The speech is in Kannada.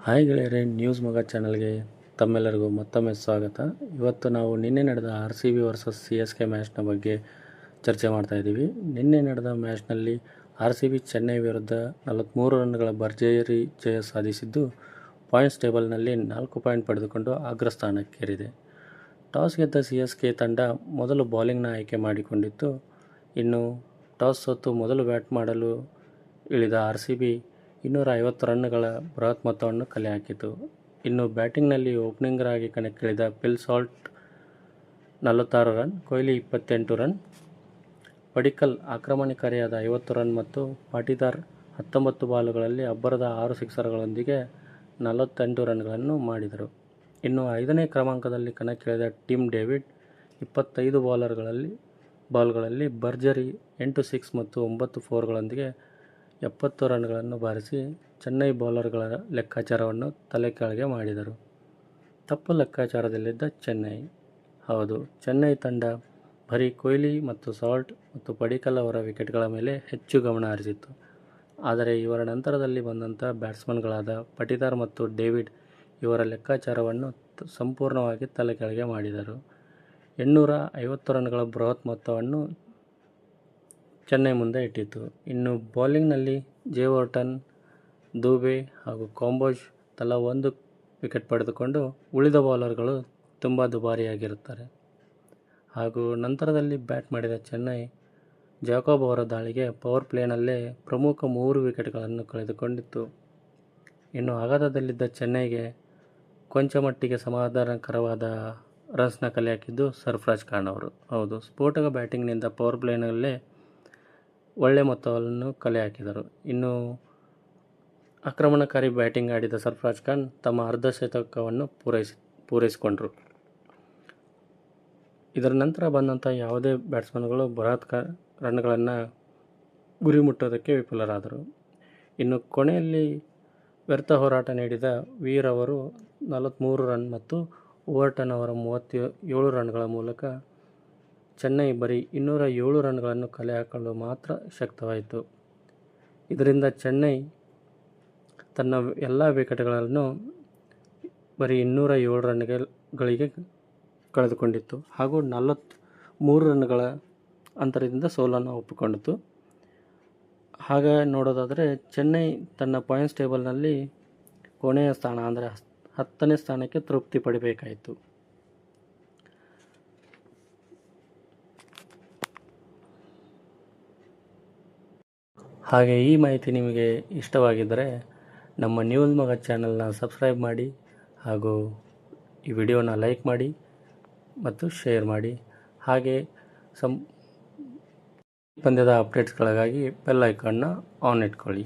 ಹಾಯ್ ಗೆಳೆಯರೆ, ನ್ಯೂಸ್ ಮಗ ಚಾನಲ್ಗೆ ತಮ್ಮೆಲ್ಲರಿಗೂ ಮತ್ತೊಮ್ಮೆ ಸ್ವಾಗತ. ಇವತ್ತು ನಾವು ನಿನ್ನೆ ನಡೆದ RCB ವರ್ಸಸ್ CSK ಮ್ಯಾಚ್ನ ಬಗ್ಗೆ ಚರ್ಚೆ ಮಾಡ್ತಾ ಇದ್ದೀವಿ. ನಿನ್ನೆ ನಡೆದ ಮ್ಯಾಚ್ನಲ್ಲಿ RCB ಚೆನ್ನೈ ವಿರುದ್ಧ 43 ರನ್ಗಳ ಭರ್ಜರಿ ಜಯ ಸಾಧಿಸಿದ್ದು ಪಾಯಿಂಟ್ಸ್ ಟೇಬಲ್ನಲ್ಲಿ 4 ಪಾಯಿಂಟ್ ಪಡೆದುಕೊಂಡು ಅಗ್ರಸ್ಥಾನಕ್ಕೇರಿದೆ. ಟಾಸ್ ಗೆದ್ದ CSK ತಂಡ ಮೊದಲು ಬೌಲಿಂಗ್ನ ಆಯ್ಕೆ ಮಾಡಿಕೊಂಡಿತ್ತು. ಇನ್ನು ಟಾಸ್ ಸೋತು ಮೊದಲು ಬ್ಯಾಟ್ ಮಾಡಲು ಇಳಿದ RCB 250 ರನ್ಗಳ ಬೃಹತ್ ಮೊತ್ತವನ್ನು ಕಲೆ ಹಾಕಿತು. ಇನ್ನು ಬ್ಯಾಟಿಂಗ್ನಲ್ಲಿ ಓಪನಿಂಗರ್ ಆಗಿ ಕಣಕ್ಕಿಳಿದ Phil Salt 46 run, Kohli 28 run, Padikkal ಆಕ್ರಮಣಕಾರಿಯಾದ 50 ರನ್ ಮತ್ತು ಪಾಟೀದಾರ್ 19 ಬಾಲುಗಳಲ್ಲಿ ಅಬ್ಬರದ 6 ಸಿಕ್ಸರ್ಗಳೊಂದಿಗೆ 48 ರನ್ಗಳನ್ನು ಮಾಡಿದರು. ಇನ್ನು 5ನೇ ಕ್ರಮಾಂಕದಲ್ಲಿ ಕಣಕ್ಕಿಳಿದ ಟಿಮ್ ಡೇವಿಡ್ 25 ಬಾಲ್ಗಳಲ್ಲಿ ಭರ್ಜರಿ 8 ಸಿಕ್ಸ್ ಮತ್ತು 9 ಫೋರ್ಗಳೊಂದಿಗೆ 70 ರನ್ಗಳನ್ನು ಬಾರಿಸಿ ಚೆನ್ನೈ ಬೌಲರ್ಗಳ ಲೆಕ್ಕಾಚಾರವನ್ನು ತಲೆಕೆಳಗೆ ಮಾಡಿದರು. ತಪ್ಪು ಲೆಕ್ಕಾಚಾರದಲ್ಲಿದ್ದ ಚೆನ್ನೈ. ಹೌದು, ಚೆನ್ನೈ ತಂಡ ಬರೀ ಕೊಹ್ಲಿ ಮತ್ತು ಸಾಲ್ಟ್ ಮತ್ತು ಪಡಿಕ್ಕಲ್ ಅವರ ವಿಕೆಟ್ಗಳ ಮೇಲೆ ಹೆಚ್ಚು ಗಮನ ಹರಿಸಿತ್ತು. ಆದರೆ ಇವರ ನಂತರದಲ್ಲಿ ಬಂದಂಥ ಬ್ಯಾಟ್ಸ್ಮನ್ಗಳಾದ ಪಾಟೀದಾರ್ ಮತ್ತು ಡೇವಿಡ್ ಇವರ ಲೆಕ್ಕಾಚಾರವನ್ನು ಸಂಪೂರ್ಣವಾಗಿ ತಲೆಕೆಳಗೆ ಮಾಡಿದರು. 850 ರನ್ಗಳ ಬೃಹತ್ ಮೊತ್ತವನ್ನು ಚೆನ್ನೈ ಮುಂದೆ ಇಟ್ಟಿತು. ಇನ್ನು ಬೌಲಿಂಗ್ನಲ್ಲಿ ಜೇವರ್ಟನ್, ದೂಬೆ ಹಾಗೂ ಕಾಂಬೋಜ್ ತಲಾ 1 ವಿಕೆಟ್ ಪಡೆದುಕೊಂಡು ಉಳಿದ ಬೌಲರ್ಗಳು ತುಂಬ ದುಬಾರಿಯಾಗಿರುತ್ತಾರೆ. ಹಾಗೂ ನಂತರದಲ್ಲಿ ಬ್ಯಾಟ್ ಮಾಡಿದ ಚೆನ್ನೈ ಜಾಕೋಬ್ ಅವರ ದಾಳಿಗೆ ಪವರ್ ಪ್ಲೇನಲ್ಲೇ ಪ್ರಮುಖ 3 ವಿಕೆಟ್ಗಳನ್ನು ಕಳೆದುಕೊಂಡಿತ್ತು. ಇನ್ನು ಆಘಾತದಲ್ಲಿದ್ದ ಚೆನ್ನೈಗೆ ಕೊಂಚ ಮಟ್ಟಿಗೆ ಸಮಾಧಾನಕರವಾದ ರನ್ಸ್ನ ಕಲೆ ಹಾಕಿದ್ದು ಸರ್ಫರಾಜ್ ಖಾನ್ ಅವರು. ಹೌದು, ಸ್ಫೋಟಕ ಬ್ಯಾಟಿಂಗ್ನಿಂದ ಪವರ್ ಪ್ಲೇನಲ್ಲೇ ಒಳ್ಳೆ ಮೊತ್ತವನ್ನು ಕಲೆ ಹಾಕಿದರು. ಇನ್ನು ಆಕ್ರಮಣಕಾರಿ ಬ್ಯಾಟಿಂಗ್ ಆಡಿದ ಸರ್ಫರಾಜ್ ಖಾನ್ ತಮ್ಮ ಅರ್ಧ ಶತಕವನ್ನು ಪೂರೈಸಿಕೊಂಡರು. ಇದರ ನಂತರ ಬಂದಂಥ ಯಾವುದೇ ಬ್ಯಾಟ್ಸ್ಮನ್ಗಳು ಬೃಹತ್ ರನ್ಗಳನ್ನು ಗುರಿ ಮುಟ್ಟೋದಕ್ಕೆ ವಿಫಲರಾದರು. ಇನ್ನು ಕೊನೆಯಲ್ಲಿ ವ್ಯರ್ಥ ಹೋರಾಟ ನೀಡಿದ ವೀರ್ ಅವರು 43 ರನ್ ಮತ್ತು ಓವರ್ಟನ್ ಅವರ 37 ರನ್ಗಳ ಮೂಲಕ ಚೆನ್ನೈ ಬರೀ 207 ರನ್ಗಳನ್ನು ಕಲೆ ಹಾಕಲು ಮಾತ್ರ ಶಕ್ತವಾಯಿತು. ಇದರಿಂದ ಚೆನ್ನೈ ತನ್ನ ಎಲ್ಲ ವಿಕೆಟ್ಗಳನ್ನು ಬರೀ 207 ರನ್ಗಳಿಗೆ ಕಳೆದುಕೊಂಡಿತ್ತು ಹಾಗೂ 43 ರನ್ಗಳ ಅಂತರದಿಂದ ಸೋಲನ್ನು ಒಪ್ಪಿಕೊಂಡಿತು. ಹಾಗೆ ನೋಡೋದಾದರೆ ಚೆನ್ನೈ ತನ್ನ ಪಾಯಿಂಟ್ಸ್ ಟೇಬಲ್ನಲ್ಲಿ ಕೊನೆಯ ಸ್ಥಾನ ಅಂದರೆ 10ನೇ ಸ್ಥಾನಕ್ಕೆ ತೃಪ್ತಿ ಪಡಬೇಕಾಯಿತು. ಹಾಗೆ ಈ ಮಾಹಿತಿ ನಿಮಗೆ ಇಷ್ಟವಾಗಿದ್ದರೆ ನಮ್ಮ ನ್ಯೂಸ್ ಮಗ ಚಾನಲ್ನ ಸಬ್ಸ್ಕ್ರೈಬ್ ಮಾಡಿ ಹಾಗೂ ಈ ವಿಡಿಯೋನ ಲೈಕ್ ಮಾಡಿ ಮತ್ತು ಶೇರ್ ಮಾಡಿ. ಹಾಗೆ ಪಂದ್ಯದ ಅಪ್ಡೇಟ್ಸ್ಗಳಿಗಾಗಿ ಬೆಲ್ ಐಕಾನ್ನ ಆನ್ ಇಟ್ಕೊಳ್ಳಿ.